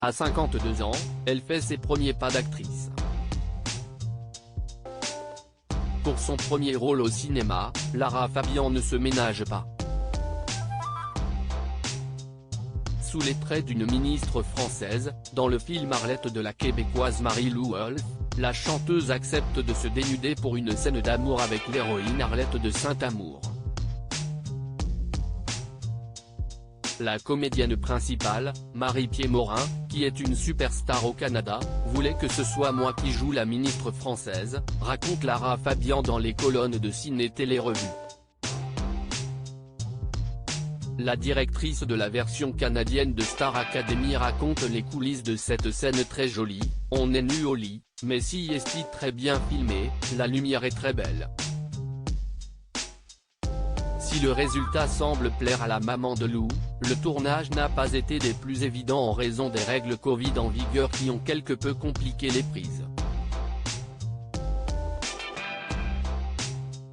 À 52 ans, elle fait ses premiers pas d'actrice. Pour son premier rôle au cinéma, Lara Fabian ne se ménage pas. Sous les traits d'une ministre française, dans le film Arlette de la québécoise Marie-Lou Wolfe, la chanteuse accepte de se dénuder pour une scène d'amour avec l'héroïne Arlette de Saint-Amour. La comédienne principale, Marie-Pierre Morin, qui est une superstar au Canada, voulait que ce soit moi qui joue la ministre française, raconte Lara Fabian dans les colonnes de Ciné Télé Revue. La directrice de la version canadienne de Star Academy raconte les coulisses de cette scène très jolie. On est nu au lit, mais si est très bien filmé, la lumière est très belle. Si le résultat semble plaire à la maman de Lou, le tournage n'a pas été des plus évidents en raison des règles Covid en vigueur qui ont quelque peu compliqué les prises.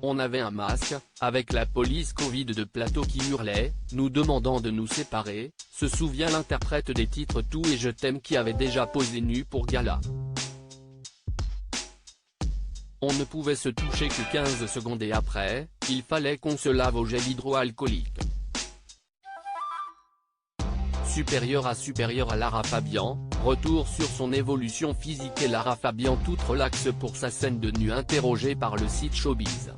On avait un masque, avec la police Covid de plateau qui hurlait, nous demandant de nous séparer, se souvient l'interprète des titres Tout et Je t'aime qui avait déjà posé nu pour Gala. On ne pouvait se toucher que 15 secondes et après, il fallait qu'on se lave au gel hydroalcoolique. Supérieure à Lara Fabian, retour sur son évolution physique et Lara Fabian toute relaxe pour sa scène de nu interrogée par le site Showbiz.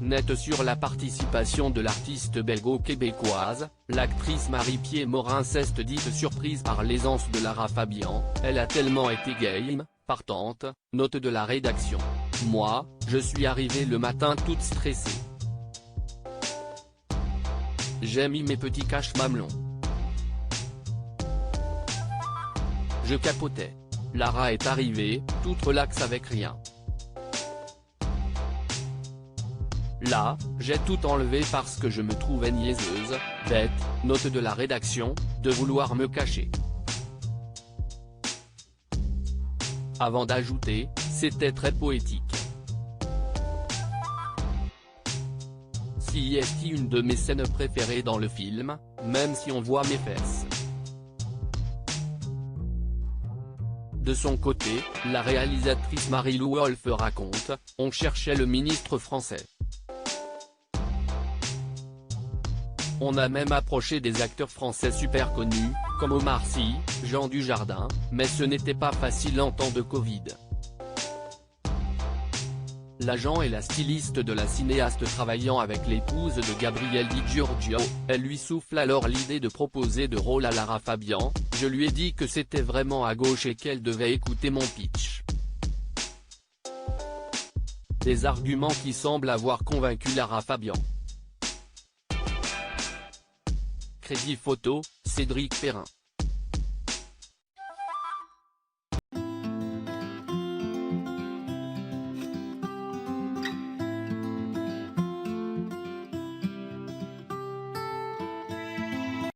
Nette sur la participation de l'artiste belgo-québécoise, l'actrice Marie-Pierre Morin s'est dite surprise par l'aisance de Lara Fabian, elle a tellement été game, partante, note de la rédaction. Moi, je suis arrivée le matin toute stressée. J'ai mis mes petits cache-mamelons. Je capotais. Lara est arrivée, toute relaxe avec rien. Là, j'ai tout enlevé parce que je me trouvais niaiseuse, bête, note de la rédaction, de vouloir me cacher. Avant d'ajouter, c'était très poétique. Si est une de mes scènes préférées dans le film, même si on voit mes fesses. De son côté, la réalisatrice Marie-Lou Wolfe raconte, on cherchait le ministre français. On a même approché des acteurs français super connus, comme Omar Sy, Jean Dujardin, mais ce n'était pas facile en temps de Covid. L'agent et la styliste de la cinéaste travaillant avec l'épouse de Gabriel Di Giorgio, elle lui souffle alors l'idée de proposer de rôle à Lara Fabian, je lui ai dit que c'était vraiment à gauche et qu'elle devait écouter mon pitch. Des arguments qui semblent avoir convaincu Lara Fabian. Crédit photo, Cédric Perrin.